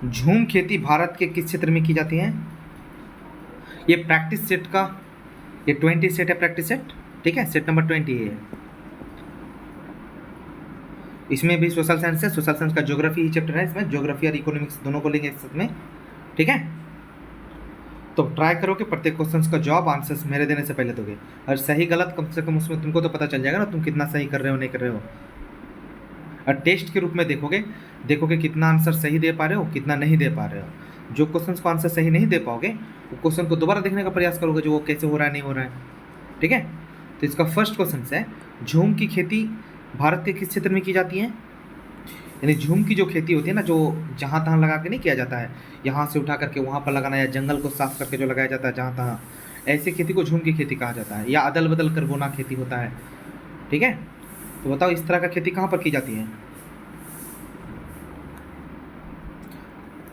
झूम खेती भारत के किस क्षेत्र में की जाती है? ये प्रैक्टिस सेट का, ये 20 सेट है, प्रैक्टिस सेट, ठीक है, सेट नंबर 20 है। इसमें भी सोशल साइंस है, सोशल साइंस का ज्योग्राफी ही चैप्टर है, इसमें ज्योग्राफी और इकोनॉमिक्स दोनों को लेंगे एक साथ में, ठीक है। तो ट्राई करो कि प्रत्येक क्वेश्चन का जवाब आंसर्स मेरे देने से पहले दोगे, और सही गलत कम से कम उसमें तुमको तो पता चल जाएगा ना तुम कितना सही कर रहे हो नहीं कर रहे हो। और टेस्ट के रूप में देखोगे कितना आंसर सही दे पा रहे हो, कितना नहीं दे पा रहे हो। जो क्वेश्चन को आंसर सही नहीं दे पाओगे वो क्वेश्चन को दोबारा देखने का प्रयास करोगे जो वो कैसे हो रहा है नहीं हो रहा है, ठीक है। तो इसका फर्स्ट क्वेश्चन है, झूम की खेती भारत के किस क्षेत्र में की जाती है? यानी झूम की जो खेती होती है ना, जो जहाँ तहाँ लगा के नहीं किया जाता है, यहाँ से उठा करके वहाँ पर लगाना, या जंगल को साफ करके जो लगाया जाता है जहाँ तहाँ, ऐसी खेती को झूम की खेती कहा जाता है। या अदल बदल कर बोना खेती होता है, ठीक है। तो बताओ इस तरह का खेती कहाँ पर की जाती है?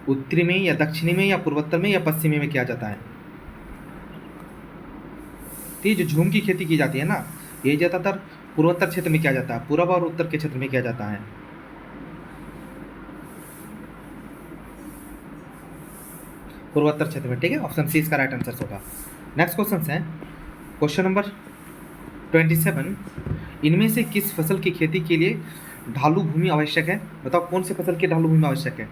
उत्तरी में या दक्षिणी में या पूर्वोत्तर में या पश्चिमी में किया जाता है? तो ये जो झूम की खेती की जाती है ना, ये ज़्यादातर पूर्वोत्तर क्षेत्र में किया जाता है, पूर्व और उत्तर के क्षेत्र में किया जाता है। पूर्वोत्तर क्षेत्र में, ठीक है। ऑप्शन सी इसका राइट आंसर होगा। नेक्स्ट क्वेश्चन है क्वेश्चन नंबर 27, इनमें से किस फसल की खेती के लिए ढालू भूमि आवश्यक है? बताओ कौन से फसल की ढालू भूमि आवश्यक है?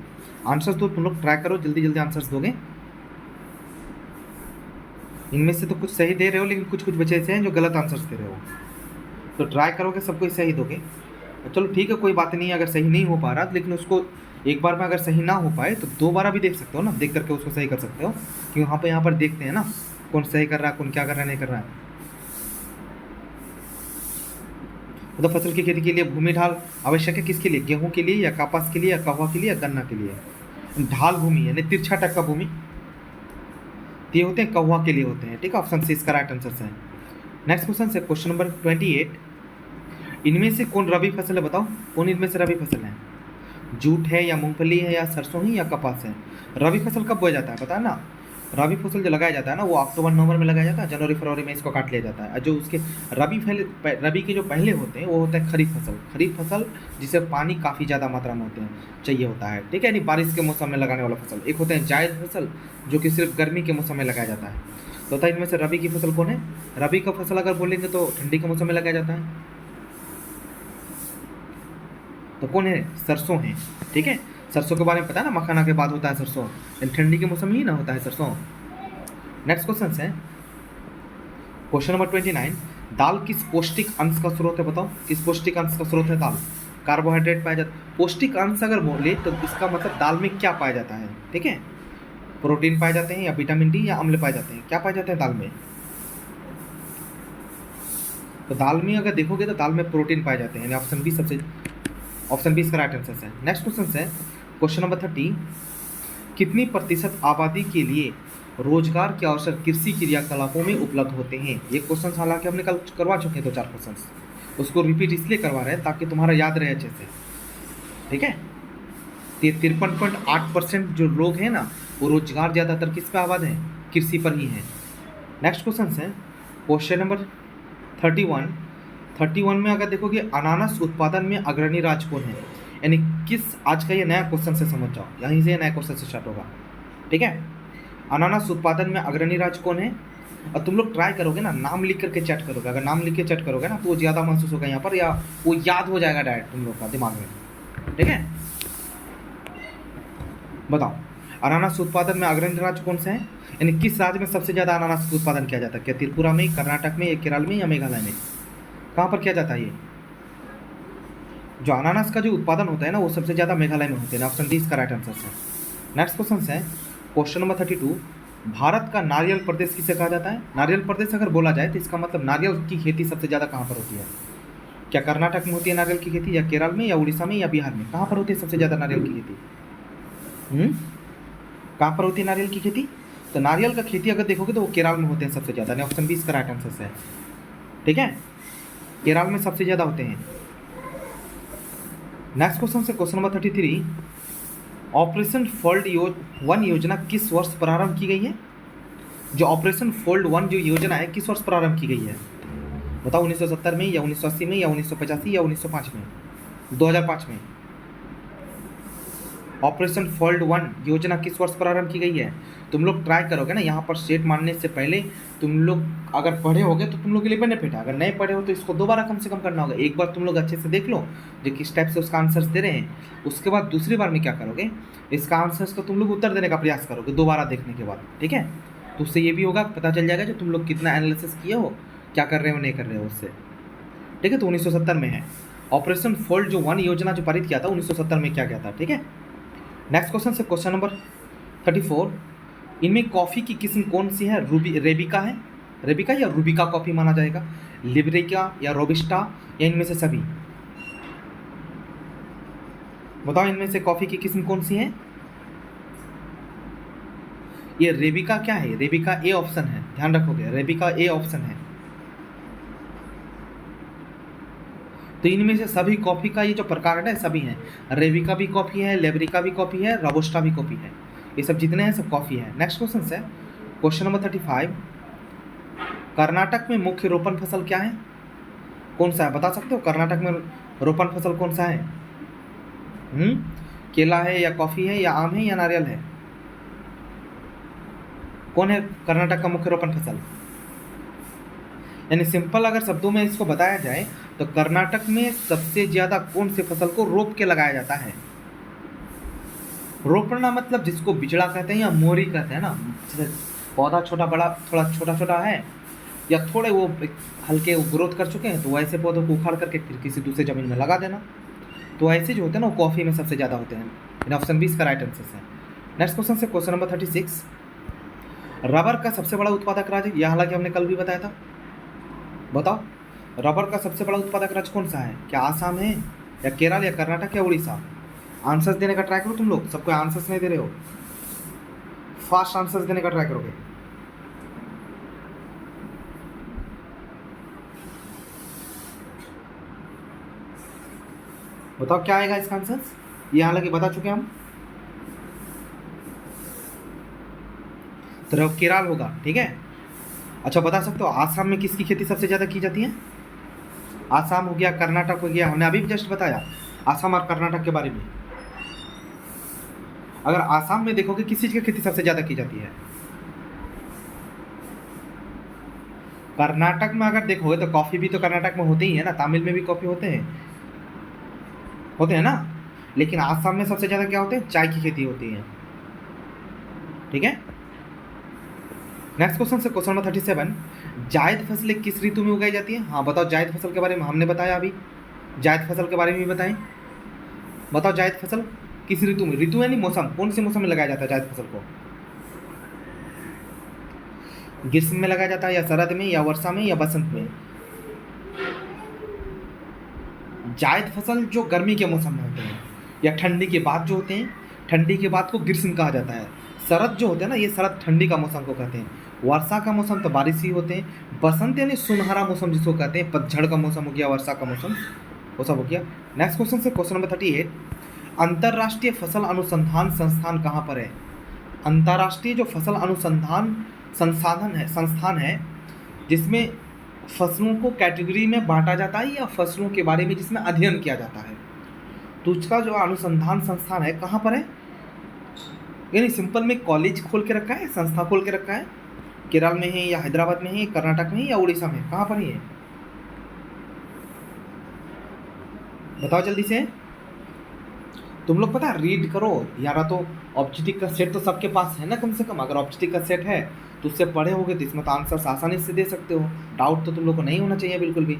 आंसर्स दो, तुम लोग ट्राई करो, जल्दी जल्दी आंसर्स दोगे। इनमें से तो कुछ सही दे रहे हो लेकिन कुछ कुछ बचे ऐसे हैं जो गलत आंसर्स दे रहे हो, तो ट्राई करोगे सबको सही दोगे। चलो ठीक है, कोई बात नहीं है, अगर सही नहीं हो पा रहा लेकिन उसको एक बार में अगर सही ना हो पाए तो दो बार भी देख सकते हो ना, देख करके उसको सही कर सकते हो, कि यहाँ पर देखते हैं ना कौन सही कर रहा है, कौन क्या कर रहा है नहीं कर रहा है। तो फसल की खेती के लिए भूमि ढाल आवश्यक है किसके लिए? गेहूं के लिए या कपास के लिए या कहवा के लिए या गन्ना के लिए? ढाल भूमि यानी तिरछा टक का भूमि, ये होते हैं कहवा के लिए होते हैं, ठीक है। ऑप्शन सी इसका राइट आंसर है। नेक्स्ट क्वेश्चन है क्वेश्चन नंबर 28, इनमें से कौन रबी फसल है? बताओ कौन इनमें से रबी फसल है? जूट है या मूंगफली है या सरसों है या कपास है? रबी फसल कब बोया जाता है पता है ना? रबी फसल जो लगाया जाता है ना वो अक्टूबर नवंबर में लगाया जाता है, जनवरी फरवरी में इसको काट लिया जाता है। जो उसके रबी के जो पहले होते हैं वो होता है खरीफ फसल। खरीफ फसल जिसे पानी काफ़ी ज़्यादा मात्रा में चाहिए होता है, ठीक है, यानी बारिश के मौसम में लगाने वाला फसल। एक होता है जायद फसल जो कि सिर्फ गर्मी के मौसम में लगाया जाता है। तो होता है इनमें से रबी की फसल कौन है? रबी का फसल अगर बोलेंगे तो ठंडी के मौसम में लगाया जाता है, तो कौन है? सरसों है, ठीक है। सरसों के बारे में पता है ना, मखाना के बाद होता है सरसों, ठंडी के मौसम में ही ना होता है सरसों। नेक्स्ट क्वेश्चन है क्वेश्चन नंबर 29, दाल किस पौष्टिक अंश का स्रोत है? बताओ किस पौष्टिक अंश का स्रोत है दाल? कार्बोहाइड्रेट पाया जाता है। पौष्टिक अंश अगर बोले तो इसका मतलब दाल में क्या पाया जाता है, ठीक है। प्रोटीन पाए जाते हैं या विटामिन डी या अम्ल पाए जाते हैं? क्या पाए जाते हैं दाल में? तो दाल में अगर देखोगे तो दाल में प्रोटीन पाए जाते हैं, ऑप्शन बी इसका राइट आंसर है। नेक्स्ट क्वेश्चन है क्वेश्चन नंबर 30, कितनी प्रतिशत आबादी के लिए रोजगार के अवसर कृषि क्रियाकलापों में उपलब्ध होते हैं? ये क्वेश्चन हालांकि हमने कल करवा चुके हैं 2-4 क्वेश्चन, उसको रिपीट इसलिए करवा रहे हैं ताकि तुम्हारा याद रहे अच्छे से, ठीक है। 53.8% जो लोग हैं ना वो रोजगार ज़्यादातर किस पे आबाद है? कृषि पर ही है। नेक्स्ट क्वेश्चन है क्वेश्चन नंबर 31 में अगर देखोगे अनानास उत्पादन में अग्रणी राज्य कौन है? यानी किस, आज का ये नया क्वेश्चन से समझ जाओ, यहीं से नया क्वेश्चन से स्टार्ट होगा, ठीक है। अनानास उत्पादन में अग्रणी राज्य कौन है? और तुम लोग ट्राई करोगे ना, नाम लिख करके चैट करोगे, अगर नाम लिख के चैट करोगे ना तो वो ज़्यादा महसूस होगा यहाँ पर, या वो याद हो जाएगा डायरेक्ट तुम लोग का दिमाग में, ठीक है। बताओ अनानास उत्पादन में अग्रणी राज्य कौन सा है? यानी किस राज्य में सबसे ज़्यादा अनानास उत्पादन किया जाता है? क्या त्रिपुरा में, कर्नाटक में, केरल में या मेघालय में? कहाँ पर किया जाता है ये? जो अनानास का जो उत्पादन होता है ना वो सबसे ज़्यादा मेघालय में होते हैं। ऑप्शन डी इसका राइट आंसर है। नेक्स्ट क्वेश्चन है क्वेश्चन नंबर 32, भारत का नारियल प्रदेश किसे कहा जाता है? नारियल प्रदेश अगर बोला जाए तो इसका मतलब नारियल की खेती सबसे ज़्यादा कहाँ पर होती है? क्या कर्नाटक में होती है नारियल की खेती, या केरल में, या उड़ीसा में, या बिहार में? कहाँ पर होती है सबसे ज़्यादा नारियल की खेती? कहाँ पर होती है नारियल की खेती? तो नारियल का खेती अगर देखोगे तो वो केरल में होते हैं सबसे ज़्यादा। ऑप्शन बी इसका राइट आंसर है, ठीक है, केरल में सबसे ज़्यादा होते हैं। नेक्स्ट क्वेश्चन से क्वेश्चन नंबर 33, ऑपरेशन फोल्ड 1 योजना किस वर्ष प्रारंभ की गई है? जो ऑपरेशन फोल्ड 1 जो योजना है किस वर्ष प्रारंभ की गई है? बताओ 1970 में या 1980 में या 1985 या 1905 में? 2005 में। ऑपरेशन फोल्ड 1 योजना किस वर्ष प्रारंभ की गई है? तुम लोग ट्राई करोगे ना, यहाँ पर स्टेट मानने से पहले तुम लोग अगर पढ़े होगे तो तुम लोग के लिए बेनिफिट है, अगर नहीं पढ़े हो तो इसको दोबारा कम से कम करना होगा। एक बार तुम लोग अच्छे से देख लो जो किस टाइप से उसका आंसर्स दे रहे हैं, उसके बाद दूसरी बार में क्या करोगे, इसका आंसर्स को तुम लोग उत्तर देने का प्रयास करोगे दोबारा देखने के बाद, ठीक है। तो उससे ये भी होगा, पता चल जाएगा जो तुम लोग कितना एनालिसिस किए हो, क्या कर रहे हो नहीं कर रहे हो उससे, ठीक है। तो 1970 में है ऑपरेशन फोल्ड जो 1 योजना जो पारित किया था 1970 में क्या था, ठीक है। नेक्स्ट क्वेश्चन से क्वेश्चन नंबर 34, इनमें कॉफ़ी की किस्म कौन सी है? रेबिका है, रेबिका या रूबिका कॉफ़ी माना जाएगा, लिबरेका या रोबिस्टा या इनमें से सभी? बताओ इनमें से कॉफ़ी की किस्म कौन सी है? ये रेबिका क्या है? रेबिका ए ऑप्शन है, ध्यान रखोगे, रेबिका ए ऑप्शन है। तो इनमें से सभी कॉफ़ी का ये जो प्रकार है सभी हैं, रेबिका भी कॉफ़ी है, लेबरिका भी कॉफ़ी है, रोबस्टा भी कॉफ़ी है, ये सब जितने हैं सब कॉफ़ी है। नेक्स्ट क्वेश्चन है क्वेश्चन नंबर 35, कर्नाटक में मुख्य रोपण फसल क्या है? कौन सा है बता सकते हो? कर्नाटक में रोपण फसल कौन सा है? केला है या कॉफ़ी है या आम है या नारियल है? कौन है कर्नाटक का मुख्य रोपण फसल? यानी सिंपल अगर शब्दों में इसको बताया जाए तो कर्नाटक में सबसे ज़्यादा कौन से फसल को रोप के लगाया जाता है? रोपना मतलब जिसको बिचड़ा कहते हैं या मोरी कहते हैं ना, पौधा छोटा बड़ा थोड़ा छोटा छोटा है या थोड़े वो हल्के वो ग्रोथ कर चुके हैं, तो ऐसे पौधों को उखाड़ करके फिर किसी दूसरे ज़मीन में लगा देना। तो ऐसे जो होते हैं ना वो कॉफ़ी में सबसे ज़्यादा होते हैं। ऑप्शन 20 का राइट आंसर है। नेक्स्ट क्वेश्चन से क्वेश्चन नंबर 36, रबर का सबसे बड़ा उत्पादक राज्य, यह हालांकि हमने कल भी बताया था, बताओ रबर का सबसे बड़ा उत्पादक राज्य कौन सा है? क्या आसाम है या केरल या कर्नाटक या उड़ीसा? आंसर्स देने का ट्राई करो तुम लोग, सबको आंसर्स नहीं दे रहे हो, फास्ट आंसर्स देने का ट्राई करोगे। बताओ क्या आएगा इसका आंसर्स? ये हालांकि बता चुके हम, तो केरल होगा, ठीक है। अच्छा बता सकते हो आसाम में किसकी खेती सबसे ज़्यादा की जाती है? आसाम हो गया, कर्नाटक हो गया, हमने अभी जस्ट बताया आसाम और कर्नाटक के बारे में। अगर आसाम में देखोगे किस चीज़ की खेती सबसे ज़्यादा की जाती है? कर्नाटक में अगर देखोगे तो कॉफ़ी भी तो कर्नाटक में होते ही है ना, तमिल में भी कॉफ़ी होते हैं ना, लेकिन आसाम में सबसे ज़्यादा क्या होते हैं? चाय की खेती होती है, ठीक है। नेक्स्ट क्वेश्चन से क्वेश्चन नंबर 37, जायद फसलें किस ऋतु में उगाई जाती है? हाँ बताओ, जायद फसल के बारे में हमने बताया अभी, जायद फसल के बारे में भी बताएं। बताओ जायद फसल किस ऋतु में, ऋतु यानी मौसम, कौन से मौसम में लगाया जाता है जायद फसल को? ग्रीष्म में लगाया जाता है या शरद में या वर्षा में या बसंत में? जायद फसल जो गर्मी के मौसम में होते हैं या ठंडी के बाद जो होते हैं, ठंडी के बाद को ग्रीष्म कहा जाता है। शरद जो होते हैं ना, ये शरद ठंडी का मौसम को कहते हैं। वर्षा का मौसम तो बारिश ही होते हैं। बसंत यानी सुनहरा मौसम जिसको कहते हैं, पतझड़ का मौसम हो गया, वर्षा का मौसम, वो सब हो गया। नेक्स्ट क्वेश्चन से क्वेश्चन नंबर 38, अंतर्राष्ट्रीय फसल अनुसंधान संस्थान कहाँ पर है? अंतर्राष्ट्रीय जो फसल अनुसंधान संस्थान है जिसमें फसलों को कैटेगरी में बांटा जाता है या फसलों के बारे में जिसमें अध्ययन किया जाता है, तो उसका जो अनुसंधान संस्थान है कहाँ पर है? यानी सिंपल में कॉलेज खोल के रखा है, संस्था खोल के रखा है, केरल में है या हैदराबाद में है, कर्नाटक में है या उड़ीसा में, कहाँ पर है? बताओ जल्दी से। तुम लोग पता है रीड करो यार, तो ऑब्जेक्टिव का सेट तो सबके पास है ना, कम से कम अगर ऑब्जेक्टिव का सेट है तो उससे पढ़े होगे तो इसमें तो आंसर आसानी से दे सकते हो, डाउट तो तुम लोग को नहीं होना चाहिए बिल्कुल भी।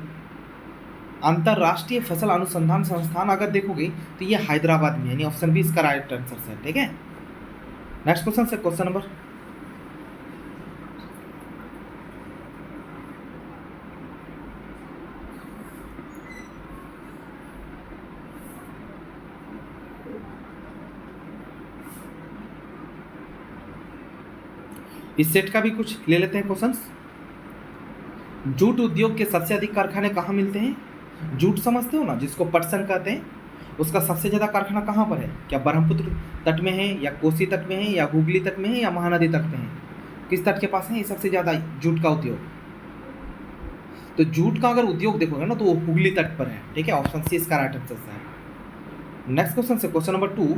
अंतर्राष्ट्रीय फसल अनुसंधान संस्थान अगर देखोगे तो ये हैदराबाद में, यानी ऑप्शन 20 का राइट आंसर है, ठीक है। नेक्स्ट क्वेश्चन से क्वेश्चन नंबर 20 इस सेट का भी कुछ ले लेते हैं क्वेश्चंस। जूट उद्योग के सबसे अधिक कारखाने कहाँ मिलते हैं? जूट समझते हो ना, जिसको पटसन कहते हैं, उसका सबसे ज़्यादा कारखाना कहाँ पर है? क्या ब्रह्मपुत्र तट में है या कोसी तट में है या हुगली तट में है या महानदी तट में है? किस तट के पास है ये सबसे ज़्यादा जूट का उद्योग? तो जूट का अगर उद्योग देखोगे ना तो वो हुगली तट पर है, ठीक है। ऑप्शन सी इसका राइट आंसर है। नेक्स्ट क्वेश्चन से क्वेश्चन नंबर 2,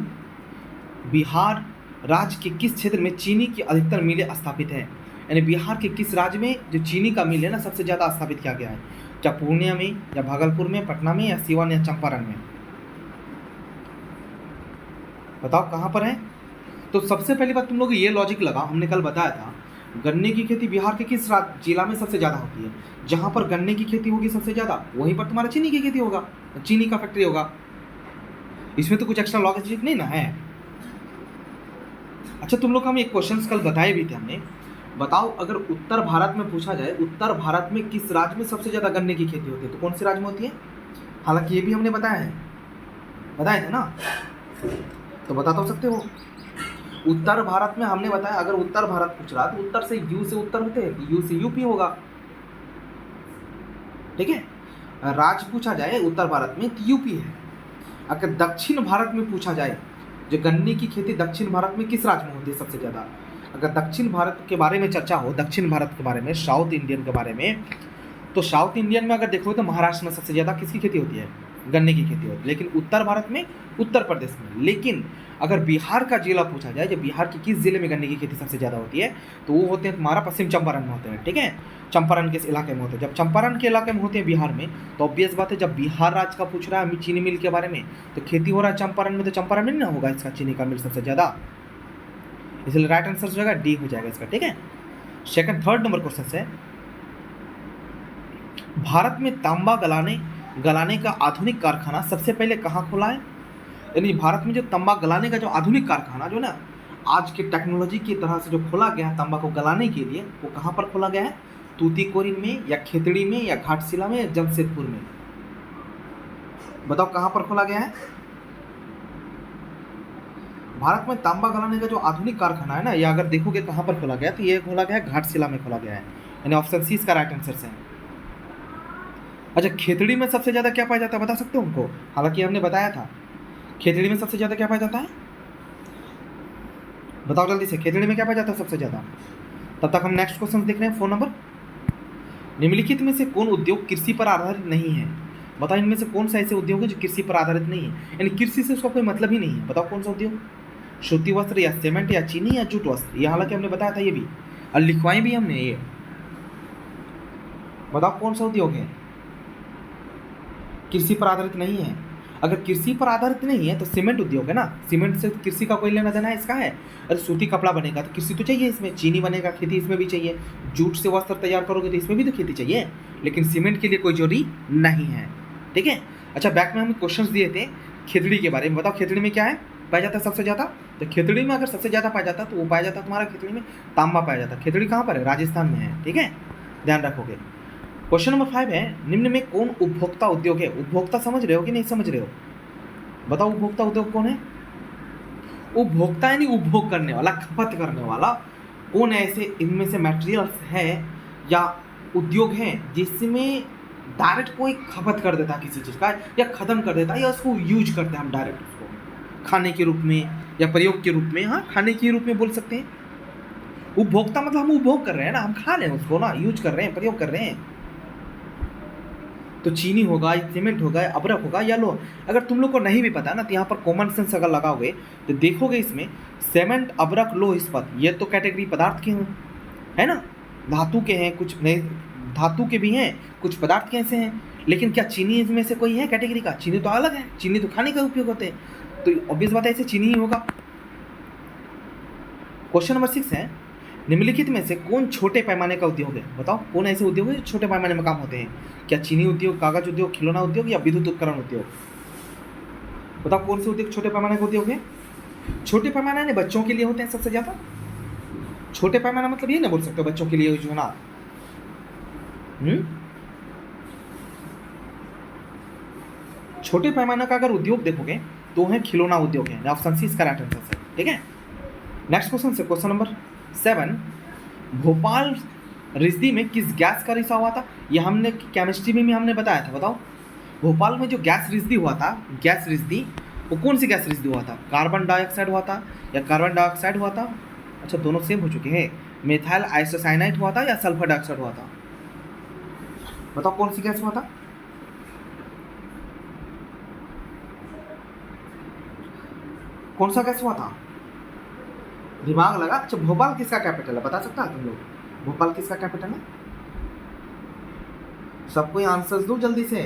बिहार राज्य के किस क्षेत्र में चीनी की अधिकतर मिलें स्थापित है? यानी बिहार के किस राज्य में जो चीनी का मिल है ना सबसे ज़्यादा स्थापित किया गया है? क्या पूर्णिया में, या भागलपुर में, पटना में, या सीवान या चंपारण में? बताओ कहाँ पर है? तो सबसे पहली बात तुम लोग ये लॉजिक लगा, हमने कल बताया था गन्ने की खेती बिहार के किस जिला में सबसे ज़्यादा होती है? जहाँ पर गन्ने की खेती होगी सबसे ज़्यादा वहीं पर तुम्हारा चीनी की खेती होगा, चीनी का फैक्ट्री होगा। इसमें तो कुछ एक्स्ट्रा लॉजिक नहीं ना है। अच्छा तुम लोग को हम एक क्वेश्चन कल बताए भी थे हमने, बताओ अगर उत्तर भारत में पूछा जाए उत्तर भारत में किस राज्य में सबसे ज़्यादा गन्ने की खेती होती है, तो कौन से राज्य में होती है? हालांकि ये भी हमने बताया है, बताए थे ना, तो बता तो सकते हो। उत्तर भारत में हमने बताया अगर उत्तर भारत पूछ रहा तो उत्तर से यू से उत्तर होते हैं, यू से यूपी होगा, ठीक है। राज्य पूछा जाए उत्तर भारत में तो यूपी है। अगर दक्षिण भारत में पूछा जाए जो गन्ने की खेती दक्षिण भारत में किस राज्य में होती है सबसे ज़्यादा, अगर दक्षिण भारत के बारे में चर्चा हो, दक्षिण भारत के बारे में, साउथ इंडियन के बारे में, तो साउथ इंडियन में अगर देखो तो महाराष्ट्र में सबसे ज़्यादा किसकी खेती होती है? गन्ने की खेती होती है। लेकिन उत्तर भारत में उत्तर प्रदेश में। लेकिन अगर बिहार का जिला पूछा जाए जो बिहार के किस जिले में गन्ने की खेती सबसे ज़्यादा होती है, तो वो होते हैं तुम्हारा पश्चिम चंपारण में होते हैं, ठीक है। चंपारण के इलाके में होते हैं। जब चंपारण के इलाके में होते हैं बिहार में, तो ऑब्वियस बात है जब बिहार राज्य का पूछ रहा है चीनी मिल के बारे में, तो खेती हो रहा है चंपारण में, तो चंपारण में ना होगा इसका चीनी का मिल सबसे ज़्यादा, इसलिए राइट आंसर जो होगा डी हो जाएगा इसका, ठीक है। थर्ड नंबर क्वेश्चन है, भारत में तांबा गलाने का आधुनिक कारखाना सबसे पहले कहाँ खुला है? यानी भारत में जो तांबा गलाने का जो आधुनिक कारखाना जो ना आज के टेक्नोलॉजी की तरह से जो खोला गया है तांबा को गलाने के लिए, वो कहाँ पर खोला गया है? तूतीकोरिन में, या खेतड़ी में, या घाटशिला में, या जमशेदपुर में? बताओ कहाँ पर खोला गया है? भारत में तांबा गलाने का जो आधुनिक कारखाना है ना, ये अगर देखोगे कहाँ पर खोला गया तो ये खोला गया है घाटशिला में खोला गया है, यानी ऑप्शन सी इसका राइट आंसर है। अच्छा खेतड़ी में सबसे ज़्यादा क्या पाया जाता है बता सकते हो हमको? हालांकि हमने बताया था खेतड़ी में सबसे ज़्यादा क्या पाया जाता है, बताओ जल्दी से, खेतड़ी में क्या पाया जाता है सबसे ज़्यादा? तब तक हम नेक्स्ट क्वेश्चन देख रहे हैं। 4 नंबर, निम्नलिखित में से कौन उद्योग कृषि पर आधारित नहीं है? बताओ इनमें से कौन सा ऐसे उद्योग है जो कृषि पर आधारित नहीं है, यानी कृषि से उसका कोई मतलब ही नहीं है। बताओ कौन सा उद्योग? सूती वस्त्र, या सीमेंट, या चीनी, या जूट वस्त्र? ये हालांकि हमने बताया था ये भी, और लिखवाए भी हमने ये। बताओ कौन सा उद्योग है कृषि पर आधारित नहीं है? अगर कृषि पर आधारित नहीं है तो सीमेंट उद्योग है ना, सीमेंट से कृषि का कोई लेना देना है इसका है? अरे सूती कपड़ा बनेगा तो कृषि तो चाहिए इसमें, चीनी बनेगा खेती इसमें भी चाहिए, जूट से वस्त्र तैयार करोगे तो इसमें भी तो खेती चाहिए, लेकिन सीमेंट के लिए कोई जरूरी नहीं है, ठीक है। अच्छा बैक में हम क्वेश्चन दिए थे खेतड़ी के बारे में, बताओ खेतड़ी में क्या है पाया जाता है सबसे ज़्यादा? तो खेतड़ी में अगर सबसे ज़्यादा पाया जाता तो वो पाया जाता तुम्हारा खेतड़ी में तांबा पाया जाता। खेतड़ी कहाँ पर है? राजस्थान में है, ठीक है, ध्यान रखोगे। क्वेश्चन नंबर 5 है, निम्न में कौन उपभोक्ता उद्योग है? उपभोक्ता समझ रहे हो कि नहीं समझ रहे हो? बताओ उपभोक्ता उद्योग कौन है? उपभोक्ता यानी उपभोग करने वाला, खपत करने वाला। कौन ऐसे इनमें से मटेरियल्स है या उद्योग है जिसमें डायरेक्ट कोई खपत कर देता है किसी चीज़ का, या ख़त्म कर देता है, या उसको यूज करते हैं हम डायरेक्ट उसको खाने के रूप में या प्रयोग के रूप में। हाँ खाने के रूप में बोल सकते हैं। उपभोक्ता मतलब हम उपभोग कर रहे हैं ना, हम खा रहे हैं उसको ना, यूज कर रहे हैं, प्रयोग कर रहे हैं। तो चीनी होगा, सीमेंट होगा, अदरक होगा, या लो। अगर तुम लोग को नहीं भी पता ना तो यहाँ पर कॉमन सेंस अगर लगाओगे तो देखोगे इसमें सीमेंट, अदरक, लोह इस्पात ये तो कैटेगरी पदार्थ के हैं, है ना, धातु के हैं, कुछ नहीं धातु के भी हैं, कुछ पदार्थ के ऐसे हैं। लेकिन क्या चीनी इसमें से कोई है कैटेगरी का? चीनी तो अलग है, चीनी तो खाने का उपयोग होते हैं, तो ऑब्वियस बात है ऐसे चीनी ही होगा। क्वेश्चन नंबर 6 है, निम्नलिखित में से कौन छोटे पैमाने का उद्योग है? बताओ कौन ऐसे उद्योग है जो छोटे पैमाने में काम होते हैं? क्या चीनी उद्योग, कागज उद्योग, खिलौना उद्योग, या विद्युत उपकरण उद्योग? बताओ कौन से उद्योग छोटे पैमाने का उद्योग है? छोटे पैमाने ने बच्चों के लिए होते हैं सबसे ज्यादा। छोटे पैमाना मतलब ये ना बोल सकते हो बच्चों के लिए जो ना, छोटे पैमाने का अगर उद्योग देखोगे तो है खिलौना उद्योग है, ऑप्शन सी इसका राइट आंसर है, ठीक है। नेक्स्ट क्वेश्चन से क्वेश्चन नंबर 7, भोपाल रिश्दी में किस गैस का रिसाव हुआ था? ये हमने केमिस्ट्री में भी हमने बताया था। बताओ भोपाल में जो गैस रिश्दी हुआ था, गैस रिश्दी वो कौन सी गैस रिश्दी हुआ था? कार्बन डाइऑक्साइड हुआ था या कार्बन डाइऑक्साइड हुआ था? अच्छा दोनों सेम हो चुके हैं। मेथाइल आइसोसाइनाइड हुआ था या सल्फर डाइऑक्साइड हुआ था? बताओ कौन सी गैस हुआ था? कौन सा गैस हुआ था? दिमाग लगा। अच्छा, भोपाल किसका कैपिटल है बता सकता है तुम लोग? भोपाल किसका कैपिटल है? सबको आंसर्स दो जल्दी से।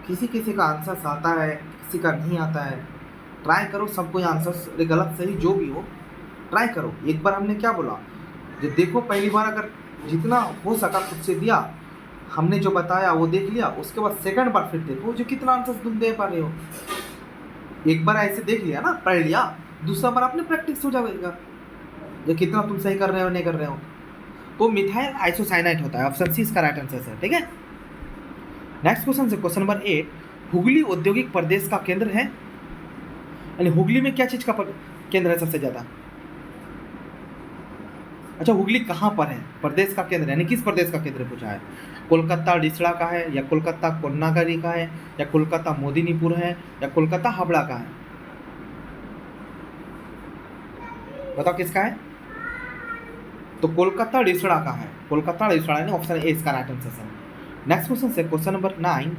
किसी किसी का आंसर आता है, किसी का नहीं आता है। ट्राई करो, सबको आंसर्स गलत सही जो भी हो ट्राई करो। एक बार हमने क्या बोला, जो देखो पहली बार अगर जितना हो सका खुद से दिया, हमने जो बताया वो देख लिया, उसके बाद सेकंड बार फिर देखो जो कितना आंसर्स तुम दे पा रहे हो। एक बार ऐसे देख लिया ना, पढ़ लिया, दूसरा बार आपने प्रैक्टिस हो जाएगा जो कितना तुम सही कर रहे हो नहीं कर रहे हो। तो मिथाइल आइसोसाइनाइड होता है, ऑप्शन सी इसका राइट आंसर है। ठीक है, नेक्स्ट क्वेश्चन से क्वेश्चन नंबर 8, हुगली औद्योगिक प्रदेश का केंद्र है। यानी हुगली में क्या चीज का केंद्र है सबसे ज्यादा? अच्छा, हुगली कहाँ पर है? प्रदेश का केंद्र यानी किस प्रदेश का केंद्र पूछा है? कोलकाता डिसड़ा का है, या कोलकाता कोन्नागरी का है, या कोलकाता मोदिनीपुर है, या कोलकाता हावड़ा का है? बताओ किसका है? तो कोलकाता डिसड़ा का है। कोलकाता डिसड़ा यानी ऑप्शन ए इसका राइट आंसर है। नेक्स्ट क्वेश्चन से क्वेश्चन नंबर 9,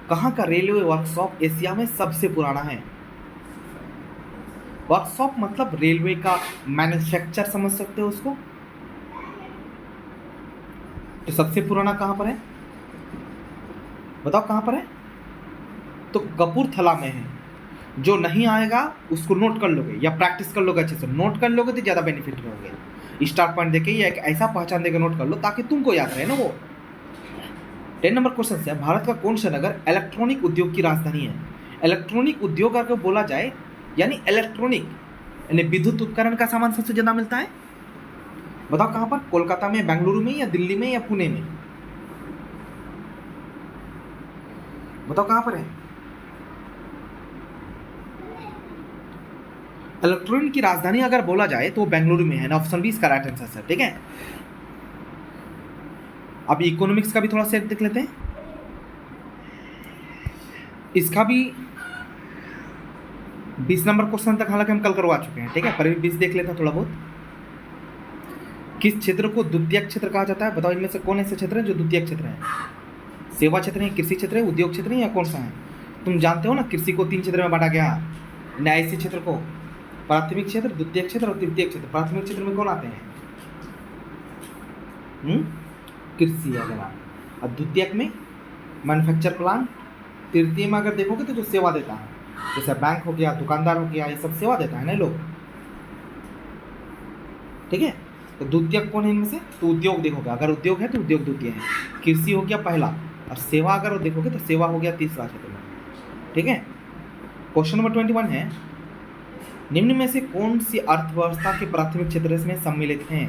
कहाँ का रेलवे वर्कशॉप एशिया में सबसे पुराना है? वर्कशॉप मतलब रेलवे का मैन्युफैक्चर समझ सकते हो उसको। तो सबसे पुराना कहाँ पर है बताओ, कहाँ पर है? तो कपूरथला में है। जो नहीं आएगा उसको नोट कर लोगे या प्रैक्टिस कर लोगे, अच्छे से नोट कर लोगे तो ज़्यादा बेनिफिट रहोगे। स्टार पॉइंट देके या एक ऐसा पहचान देकर नोट कर लो ताकि तुमको याद रहे ना वो। 10 नंबर क्वेश्चन है, भारत का कौन सा नगर इलेक्ट्रॉनिक उद्योग की राजधानी है? इलेक्ट्रॉनिक उद्योग अगर बोला जाए यानी इलेक्ट्रॉनिक यानी विद्युत उपकरण का सामान सबसे ज़्यादा मिलता है। बताओ कहाँ पर? कोलकाता में, बेंगलुरु में, या दिल्ली में, या पुणे में? बताओ कहाँ पर है? इलेक्ट्रॉनिक की राजधानी अगर बोला जाए तो बेंगलुरु में है ना, ऑप्शन बी इसका राइट आंसर है। ठीक है, अब इकोनॉमिक्स का भी थोड़ा सेट देख लेते हैं। इसका भी 20 नंबर क्वेश्चन तक हालांकि हम कल करवा चुके हैं। ठीक है, पर 20 देख लेते हैं थोड़ा बहुत। किस क्षेत्र को द्वितीयक क्षेत्र कहा जाता है? बताओ इनमें से कौन ऐसे क्षेत्र है जो द्वितीयक क्षेत्र है? सेवा क्षेत्र है, कृषि क्षेत्र है, उद्योग क्षेत्र है, या कौन सा है? तुम जानते हो ना कृषि को 3 क्षेत्र में बांटा गया। न्यायिक क्षेत्र को प्राथमिक क्षेत्र, द्वितीयक क्षेत्र और तृतीयक क्षेत्र। प्राथमिक क्षेत्र में कौन आते हैं? कृषि वगैरह। और द्वितीयक में मैन्युफैक्चर प्लांट। तृतीय में अगर देखोगे तो जो सेवा देता है, जैसे बैंक हो गया, दुकानदार हो गया, ये सब सेवा देता है ना लोग। ठीक है, तो द्वितीयक कौन है इनमें से? तो उद्योग देखोगे, अगर उद्योग है तो उद्योग द्वितीय है। कृषि हो गया पहला, और सेवा अगर देखोगे तो सेवा हो गया तीसरा क्षेत्र में। ठीक है, क्वेश्चन नंबर 21 है, निम्न में से कौन सी अर्थव्यवस्था के प्राथमिक क्षेत्र में सम्मिलित हैं?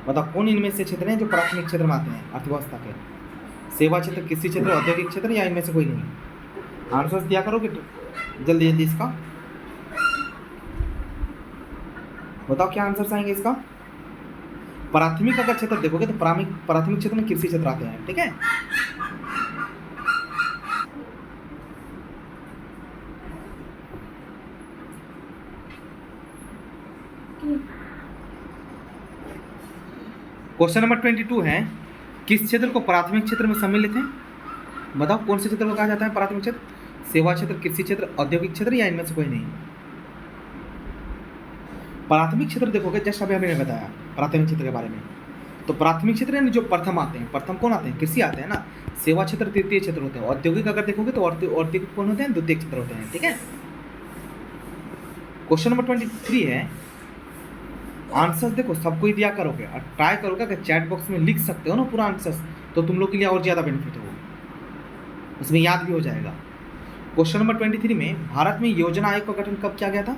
बताओ कौन इनमें से क्षेत्र हैं जो प्राथमिक क्षेत्र में आते हैं अर्थव्यवस्था के? सेवा क्षेत्र, कृषि क्षेत्र, औद्योगिक क्षेत्र, या इनमें से कोई नहीं? आंसर्स दिया करोगे जल्दी जल्दी इसका। बताओ क्या आंसर्स आएंगे इसका? प्राथमिक अगर क्षेत्र देखोगे तो प्राथमिक क्षेत्र में कृषि क्षेत्र आते हैं। ठीक है, क्वेश्चन नंबर 22 है, किस क्षेत्र को प्राथमिक क्षेत्र में सम्मिलित है? बताओ कौन से क्षेत्र को कहा जाता है प्राथमिक क्षेत्र? सेवा क्षेत्र, कृषि क्षेत्र, औद्योगिक क्षेत्र, या इनमें से कोई नहीं? प्राथमिक क्षेत्र देखोगे, जस्ट अभी हमने बताया प्राथमिक क्षेत्र के बारे में। तो प्राथमिक क्षेत्र यानी जो प्रथम आते हैं, प्रथम कौन आते हैं? कृषि आते हैं ना। सेवा क्षेत्र तृतीय क्षेत्र होते हैं। औद्योगिक अगर देखोगे तो औद्योगिक कौन होते हैं? द्वितीय क्षेत्र होते हैं। ठीक है, क्वेश्चन नंबर 23 है, आंसर्स देखो सबको ही दिया करोगे और ट्राई करोगे अगर चैट बॉक्स में लिख सकते हो ना पूरा आंसर्स, तो तुम लोग के लिए और ज़्यादा बेनिफिट होगा, उसमें याद भी हो जाएगा। क्वेश्चन नंबर 23 में, भारत में योजना आयोग का गठन कब किया गया था?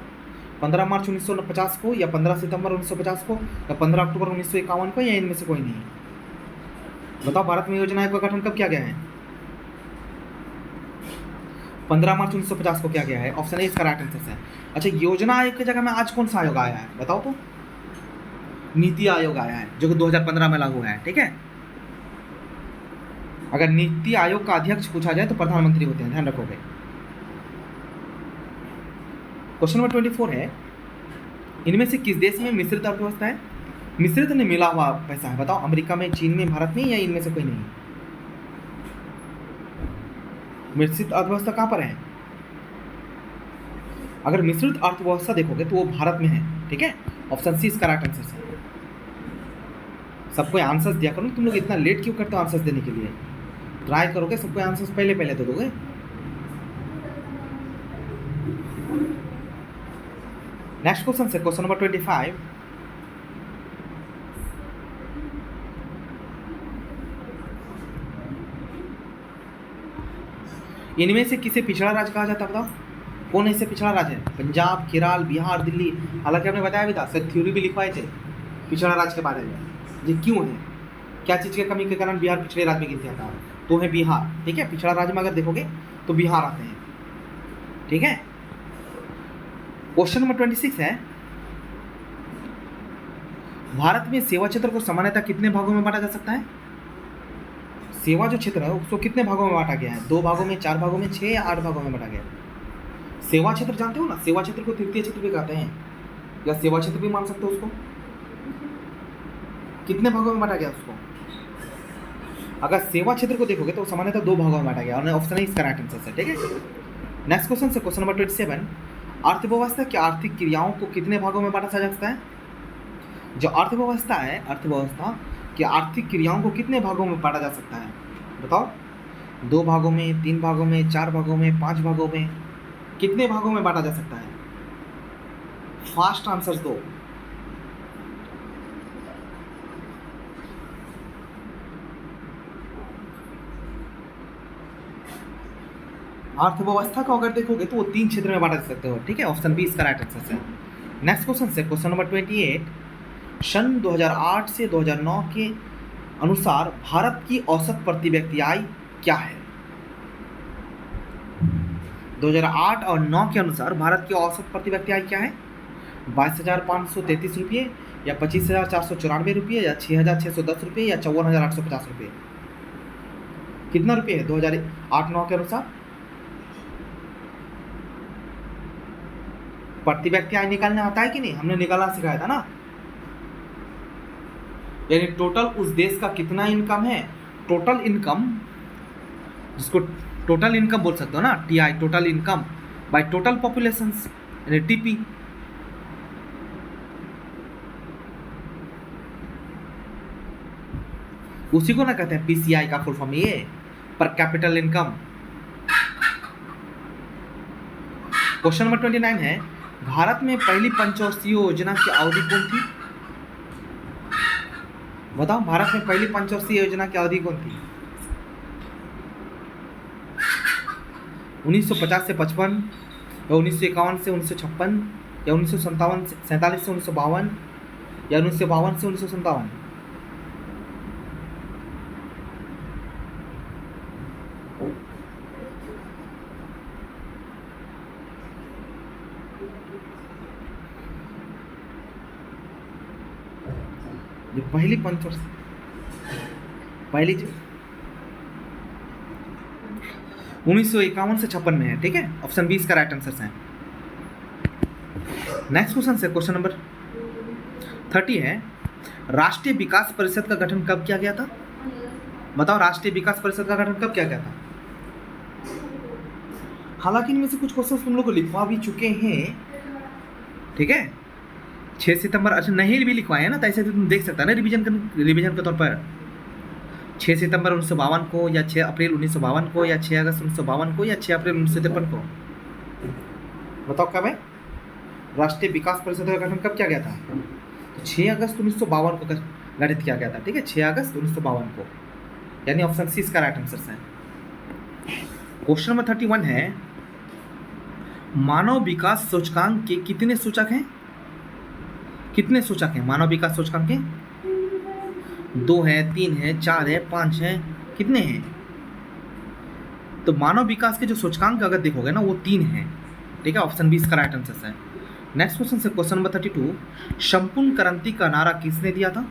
15 मार्च 1950 को, या 15 सितंबर 1950 को, या 15 अक्टूबर 1951 को, या इनमें से कोई नहीं? बताओ भारत में योजना आयोग का गठन कब किया गया है? 15 मार्च 1950 को किया गया है। ऑप्शन ए इसका राइट आंसर है। अच्छा, योजना आयोग की जगह में आज कौन सा आयोग आया है बताओ तो? नीति आयोग आया है, जो कि 2015 में लागू है। ठीक है, अगर नीति आयोग का अध्यक्ष पूछा जाए तो प्रधानमंत्री होते हैं, ध्यान रखोगे। क्वेश्चन नंबर 24 है, इनमें से किस देश में मिश्रित अर्थव्यवस्था है? मिश्रित ने मिला हुआ पैसा है। बताओ अमेरिका में, चीन में, भारत में, या इनमें से कोई नहीं? मिश्रित अर्थव्यवस्था कहाँ पर है? अगर मिश्रित अर्थव्यवस्था देखोगे तो वो भारत में है, ठीक है। ऑप्शन सी इसका राइट आंसर है। सबको आंसर्स दिया करो, तुम लोग इतना लेट क्यों करते हो आंसर्स देने के लिए? ट्राई करोगे सबको आंसर्स पहले पहले दे दोगे। नेक्स्ट क्वेश्चन से क्वेश्चन नंबर 25। इनमें से किसे पिछड़ा राज्य कहा जाता है? बताओ कौन ऐसे पिछड़ा राज्य है? पंजाब, केरल, बिहार, दिल्ली। हालांकि हमने बताया भी था, सर थ्योरी भी लिखवाए थे पिछड़ा राज्य के बारे में। ये क्यों है, क्या चीज़ की कमी के कारण बिहार पिछड़े राज्य में गिनते हैं? तो है बिहार, ठीक है। पिछड़ा राज्य में अगर देखोगे तो बिहार आते हैं, ठीक है। क्वेश्चन नंबर 26 है, भारत में सेवा क्षेत्र को सामान्यतः कितने भागों में बांटा जा सकता है? सेवा जो क्षेत्र है उसको कितने भागों में बांटा गया है? 2 भागों में, 4 भागों में, 6 या 8 भागों में बांटा गया है? सेवा क्षेत्र जानते हो ना, सेवा क्षेत्र को तृतीय क्षेत्र भी कहते हैं, या सेवा क्षेत्र भी मान सकते हो उसको। कितने भागों में बांटा गया उसको? अगर सेवा क्षेत्र को देखोगे तो सामान्यतः 2 भागों में बांटा गया, और ऑप्शन है इसका राइट आंसर है, ठीक है। नेक्स्ट क्वेश्चन से क्वेश्चन नंबर 27, अर्थव्यवस्था की आर्थिक क्रियाओं को कितने भागों में बांटा जा सकता है? जो अर्थव्यवस्था है, अर्थव्यवस्था की आर्थिक क्रियाओं को कितने भागों में बांटा जा सकता है? बताओ, 2 भागों में, 3 भागों में, 4 भागों में, 5 भागों में, कितने भागों में बांटा जा सकता है? फास्ट आंसर्स दो। अर्थव्यवस्था को अगर देखोगे तो वो 3 क्षेत्र में बांटा जा सकते हो, ठीक है। ऑप्शन बी इसका राइट आंसर है। नेक्स्ट क्वेश्चन से क्वेश्चन नंबर 28, सन 2008 से 2009 के अनुसार भारत की औसत प्रति व्यक्ति आय क्या है? 2008 और 9 के अनुसार भारत की औसत प्रति व्यक्ति आय क्या है? 22,533 रुपये, या 25,494 रुपये, या 6,610 रुपये, या 54,850 रुपये? कितना रुपये है 2008-9 के अनुसार? प्रति व्यक्ति आय निकालना आता है कि नहीं? हमने निकालना सिखाया था ना। यानी टोटल उस देश का कितना इनकम है, टोटल इनकम, जिसको टोटल इनकम बोल सकते हो ना, TI, total income by total population, यानी टीपी। उसी को ना कहते हैं पीसीआई का फुल फॉर्म, ये पर कैपिटल इनकम। क्वेश्चन नंबर 29 है, भारत में पहली पंचवर्षीय योजना की अवधि कौन थी? बताओ, भारत में पहली पंचवर्षीय योजना की अवधि कौन थी? 1950 से 55, या 1951 से 1956, या 1947 से 1952, या 1952 से 1957? जो पहली पंचवर्ष, पहली 1951 से 56 में है, ठीक है। ऑप्शन बी इसका राइट आंसर है। नेक्स्ट क्वेश्चन से क्वेश्चन नंबर 30 है, राष्ट्रीय विकास परिषद का गठन कब किया गया था? बताओ, राष्ट्रीय विकास परिषद का गठन कब किया गया था? हालांकि इनमें से कुछ क्वेश्चन तुम लोग को लिखवा भी चुके हैं, ठीक है। 6 सितंबर, अच्छा नहीं भी लिखवाए हैं ना, तो ऐसे तुम देख सकता है ना रिवीजन के तौर पर। 6 सितंबर 1952 को, या 6 अप्रैल 1952 को, या 6 अगस्त 1952 को, या 6 अप्रैल 1953 को? बताओ कब है राष्ट्रीय विकास परिषद का गठन कब किया गया था? तो 6 अगस्त 1952 को गठित किया गया था, ठीक है। 6 अगस्त 1952 को, यानी ऑप्शन सी इसका राइट आंसर है। क्वेश्चन नंबर 31 है, मानव विकास सूचकांक के कितने सूचक हैं? कितने सूचक हैं मानव विकास सूचकांक के? 2 है, 3 है, 4 है, 5 है, कितने हैं? तो मानव विकास के जो सूचकांक अगर देखोगे ना वो 3 है, ठीक है। ऑप्शन बी इसका राइट आंसर है। नेक्स्ट क्वेश्चन से क्वेश्चन नंबर 32, संपूर्ण क्रांति का नारा किसने दिया था?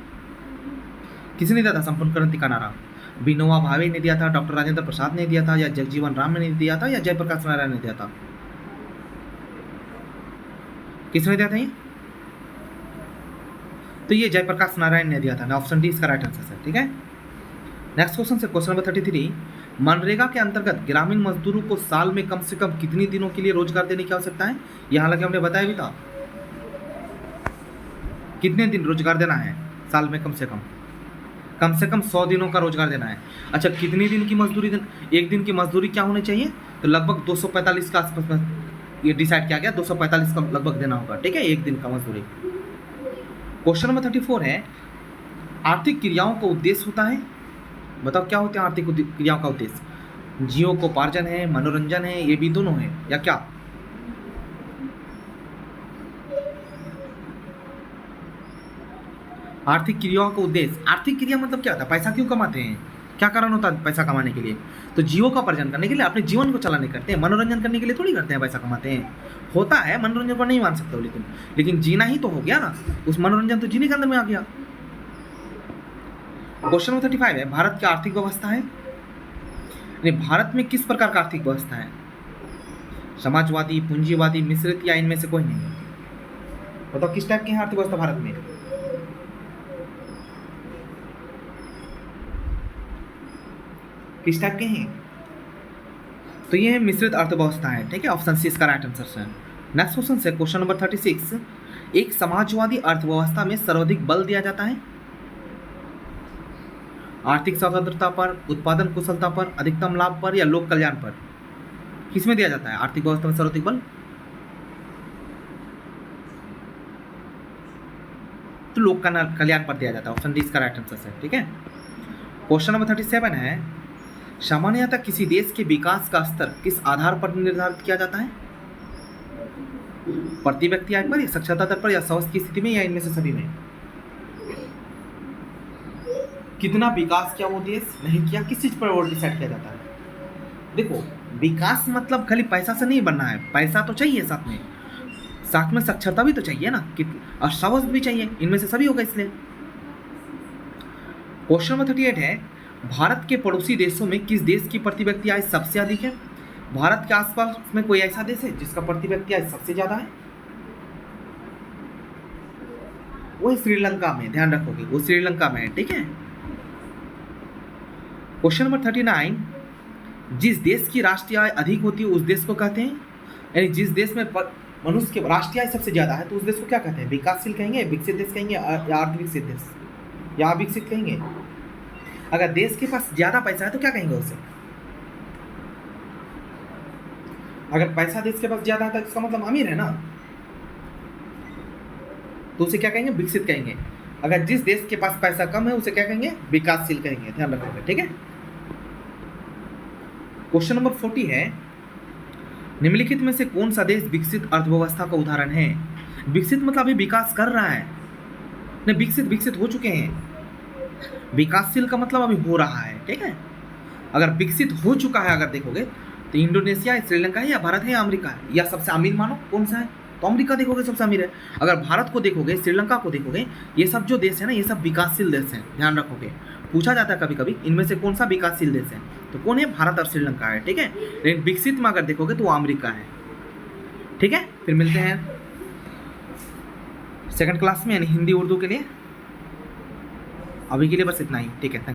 किसने दिया था संपूर्ण क्रांति का नारा? विनोबा भावे ने दिया था, डॉक्टर राजेंद्र प्रसाद ने दिया था, या जगजीवन राम ने दिया था, या जयप्रकाश नारायण ने दिया था? किसने दिया था ये? तो ये जयप्रकाश नारायण ने दिया था ना। ऑप्शन डी इसका राइट आंसर है, ठीक है। नेक्स्ट क्वेश्चन से क्वेश्चन नंबर 33, मनरेगा के अंतर्गत ग्रामीण मजदूरों को साल में कम से कम कितने दिनों के लिए रोजगार देने की आवश्यकता है? यह हालांकि हमने बताया भी था, कितने दिन रोजगार देना है साल में? कम से कम 100 दिनों का रोजगार देना है। अच्छा, कितने दिन की मजदूरी एक दिन की मजदूरी क्या होनी चाहिए? तो लगभग 245 के आसपास में ये डिसाइड किया गया, 245 का लगभग देना होगा, ठीक है, एक दिन का मजदूरी। क्वेश्चन नंबर 34 है, आर्थिक क्रियाओं का उद्देश्य होता है, बताओ क्या होते हैं आर्थिक क्रियाओं का उद्देश्य? जीवकोपार्जन है, मनोरंजन है, ये भी दोनों है या क्या? आर्थिक क्रियाओं का उद्देश्य, आर्थिक क्रिया मतलब क्या होता है? पैसा क्यों कमाते हैं? क्या कारण होता है पैसा कमाने के लिए? तो जीवोपार्जन करने के लिए, अपने जीवन को चलाने करते हैं, मनोरंजन करने के लिए थोड़ी करते हैं, पैसा कमाते हैं। होता है मनोरंजन को नहीं मान सकते हो, लेकिन जीना ही तो हो गया ना, उस मनोरंजन तो जीने के अंदर में आ गया। क्वेश्चन नंबर 35 है, भारत की आर्थिक व्यवस्था है, भारत में किस प्रकार का आर्थिक व्यवस्था है? समाजवादी, पूंजीवादी, मिश्रित या इनमें से कोई नहीं? बताओ किस टाइप की है आर्थिक व्यवस्था भारत में? किस टाइप के हैं? तो ये है मिश्रित अर्थव्यवस्था है, ठीक है, ऑप्शन सी इसका राइट आंसर है। नेक्स्ट क्वेश्चन है क्वेश्चन नंबर 36, एक समाजवादी अर्थव्यवस्था में सर्वाधिक बल दिया जाता है आर्थिक स्वतंत्रता पर, उत्पादन कुशलता पर, अधिकतम लाभ पर या लोक कल्याण पर? किसमें दिया जाता है आर्थिक व्यवस्था में सर्वाधिक बल? तो लोक कल्याण पर दिया जाता है, ऑप्शन डी इसका राइट आंसर है, ठीक है। क्वेश्चन नंबर 37 है, सामान्यतः किसी देश के विकास का स्तर किस आधार पर निर्धारित किया जाता है? प्रति व्यक्ति आय पर या साक्षरता दर पर या स्वास्थ्य की स्थिति में या इनमें से सभी में? कितना विकास किया वो देश, नहीं किया, किस चीज पर वो डिसाइड किया जाता है? देखो, विकास मतलब खाली पैसा से नहीं बनना है, पैसा तो चाहिए, साथ में साक्षरता भी तो चाहिए ना, और स्वास्थ्य भी चाहिए, इनमें से सभी होगा इसलिए। क्वेश्चन नंबर 38 है, भारत के पड़ोसी देशों में किस देश की प्रति व्यक्ति आय सबसे अधिक है? भारत के आसपास में कोई ऐसा देश है जिसका प्रति व्यक्ति आय सबसे ज्यादा है? वो श्रीलंका में, ध्यान रखोगे, वो श्रीलंका में है, ठीक है। क्वेश्चन नंबर 39, जिस देश की राष्ट्रीय आय अधिक होती है उस देश को कहते हैं, यानी जिस देश में मनुष्य की राष्ट्रीय आय सबसे ज्यादा है तो उस देश को क्या कहते हैं? विकासशील कहेंगे, विकसित देश कहेंगे या अर्धविकसित देश या अविकसित कहेंगे? अगर देश के पास ज्यादा पैसा है तो क्या कहेंगे उसे? अगर पैसा देश के पास ज्यादा है तो इसका मतलब अमीर है ना, तो उसे क्या कहेंगे? विकसित कहेंगे। अगर जिस देश के पास पैसा कम है उसे क्या कहेंगे? विकासशील कहेंगे, ध्यान रखोगे, ठीक है। क्वेश्चन नंबर 40 है, निम्नलिखित में से कौन सा देश विकसित अर्थव्यवस्था का उदाहरण है? विकसित मतलब अभी विकास कर रहा है, नहीं, विकसित हो चुके हैं। विकासशील का मतलब अभी हो रहा है, ठीक है। अगर विकसित हो चुका है, अगर देखोगे तो इंडोनेशिया, श्रीलंका है या भारत है या अमेरिका है, या सबसे अमीर मानो कौन सा है? तो अमेरिका देखोगे सबसे अमीर है। अगर भारत को देखोगे, श्रीलंका को देखोगे, ये सब जो देश है ना, ये सब विकासशील देश हैं, ध्यान रखोगे। पूछा जाता है कभी कभी इनमें से कौन सा विकासशील देश है, तो कौन है? भारत और श्रीलंका है, ठीक है। लेकिन विकसित में अगर देखोगे तो वो अमेरिका है, ठीक है। फिर मिलते हैं सेकंड क्लास में, यानी हिंदी उर्दू के लिए। अभी के लिए बस इतना ही, ठीक है।